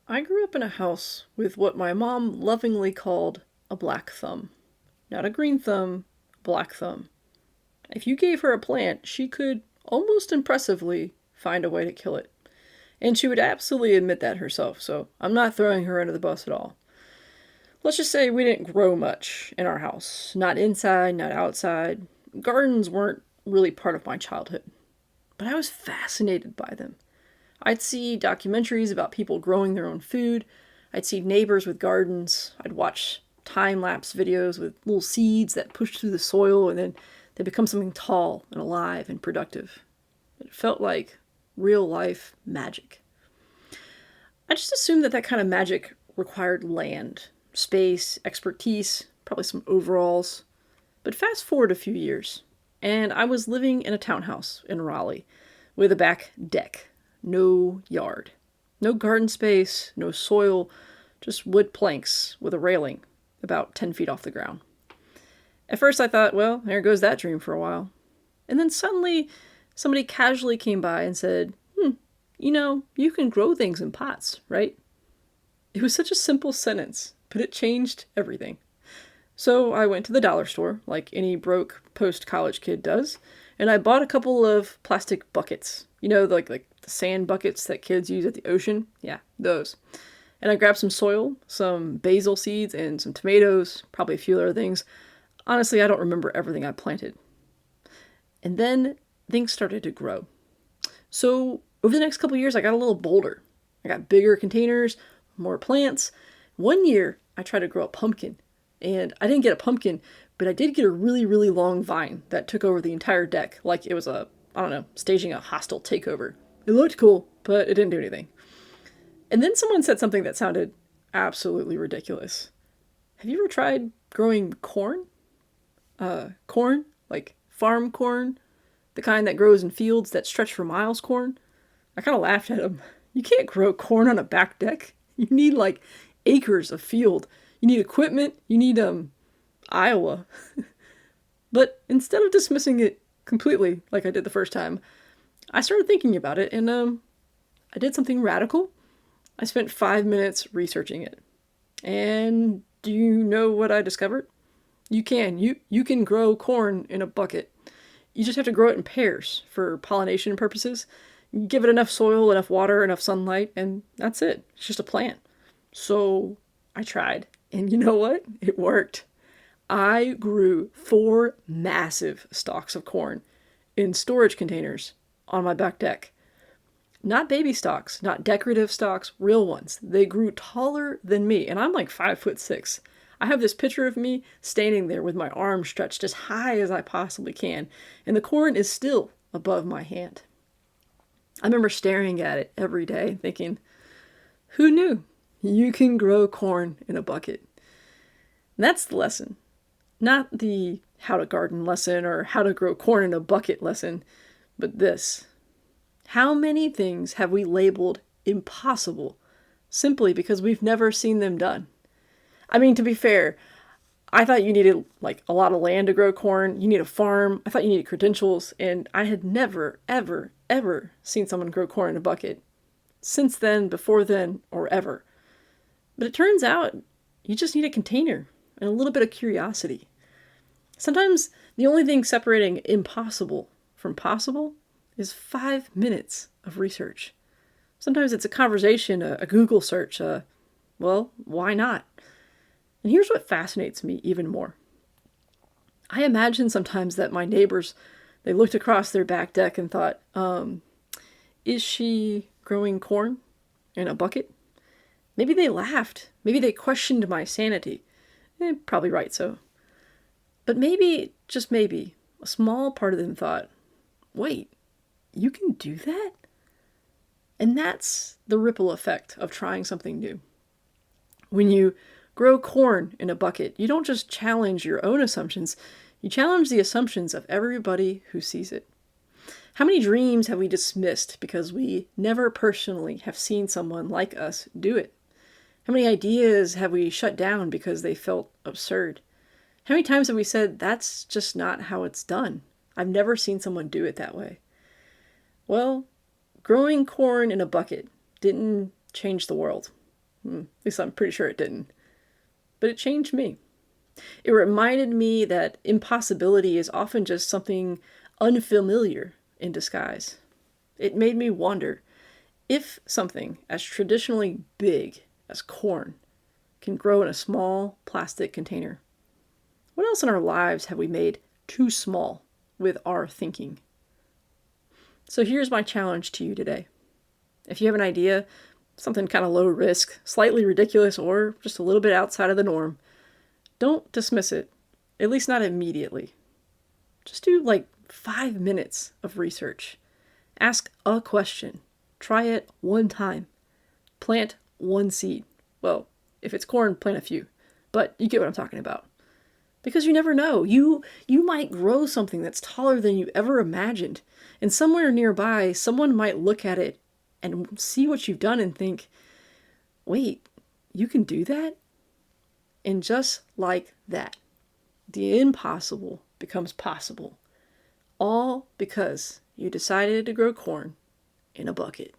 I grew up in a house with what my mom lovingly called a black thumb. Not a green thumb, black thumb. If you gave her a plant, she could almost impressively find a way to kill it. And she would absolutely admit that herself, so I'm not throwing her under the bus at all. Let's just say we didn't grow much in our house. Not inside, not outside. Gardens weren't really part of my childhood. But I was fascinated by them. I'd see documentaries about people growing their own food. I'd see neighbors with gardens. I'd watch time lapse videos with little seeds that push through the soil and then they become something tall and alive and productive. It felt like real life magic. I just assumed that that kind of magic required land, space, expertise, probably some overalls. But fast forward a few years, and I was living in a townhouse in Raleigh with a back deck. No yard. No garden space, no soil, just wood planks with a railing about 10 feet off the ground. At first I thought, well, there goes that dream for a while. And then suddenly somebody casually came by and said, you can grow things in pots, right? It was such a simple sentence, but it changed everything. So I went to the dollar store, like any broke post-college kid does, and I bought a couple of plastic buckets. Like the sand buckets that kids use at the ocean? Yeah, those. And I grabbed some soil, some basil seeds, and some tomatoes, probably a few other things. Honestly, I don't remember everything I planted. And then things started to grow. So over the next couple of years, I got a little bolder. I got bigger containers, more plants. One year, I tried to grow a pumpkin. And I didn't get a pumpkin, but I did get a really, really long vine that took over the entire deck, like it was staging a hostile takeover. It looked cool, but it didn't do anything. And then someone said something that sounded absolutely ridiculous. Have you ever tried growing corn? Corn? Like farm corn? The kind that grows in fields that stretch for miles corn? I kind of laughed at him. You can't grow corn on a back deck. You need like acres of field. You need equipment. You need, Iowa. But instead of dismissing it completely like I did the first time, I started thinking about it and, I did something radical. I spent 5 minutes researching it. And do you know what I discovered? You can. You can grow corn in a bucket. You just have to grow it in pairs for pollination purposes. You give it enough soil, enough water, enough sunlight, and that's it. It's just a plant. So I tried. And you know what? It worked. I grew 4 massive stalks of corn in storage containers on my back deck. Not baby stalks, not decorative stalks, real ones. They grew taller than me, and I'm like 5'6". I have this picture of me standing there with my arms stretched as high as I possibly can, and the corn is still above my hand. I remember staring at it every day thinking, who knew? You can grow corn in a bucket. And that's the lesson. Not the how to garden lesson or how to grow corn in a bucket lesson, but this. How many things have we labeled impossible simply because we've never seen them done? I mean, to be fair, I thought you needed like a lot of land to grow corn. You need a farm. I thought you needed credentials, and I had never, ever, ever seen someone grow corn in a bucket. Since then, before then, or ever. But it turns out you just need a container and a little bit of curiosity. Sometimes the only thing separating impossible from possible is 5 minutes of research. Sometimes it's a conversation, a Google search, well, why not? And here's what fascinates me even more. I imagine sometimes that my neighbors, they looked across their back deck and thought, is she growing corn in a bucket? Maybe they laughed. Maybe they questioned my sanity. Probably right so. But maybe, just maybe, a small part of them thought, wait, you can do that? And that's the ripple effect of trying something new. When you grow corn in a bucket, you don't just challenge your own assumptions, you challenge the assumptions of everybody who sees it. How many dreams have we dismissed because we never personally have seen someone like us do it? How many ideas have we shut down because they felt absurd? How many times have we said, that's just not how it's done? I've never seen someone do it that way. Well, growing corn in a bucket didn't change the world. At least I'm pretty sure it didn't. But it changed me. It reminded me that impossibility is often just something unfamiliar in disguise. It made me wonder if something as traditionally big as corn can grow in a small plastic container. What else in our lives have we made too small with our thinking? So here's my challenge to you today. If you have an idea, something kind of low risk, slightly ridiculous, or just a little bit outside of the norm, don't dismiss it, at least not immediately. Just do like 5 minutes of research. Ask a question. Try it one time. Plant one seed. Well, if it's corn, plant a few. But you get what I'm talking about. Because you never know. You might grow something that's taller than you ever imagined. And somewhere nearby, someone might look at it and see what you've done and think, wait, you can do that? And just like that, the impossible becomes possible. All because you decided to grow corn in a bucket.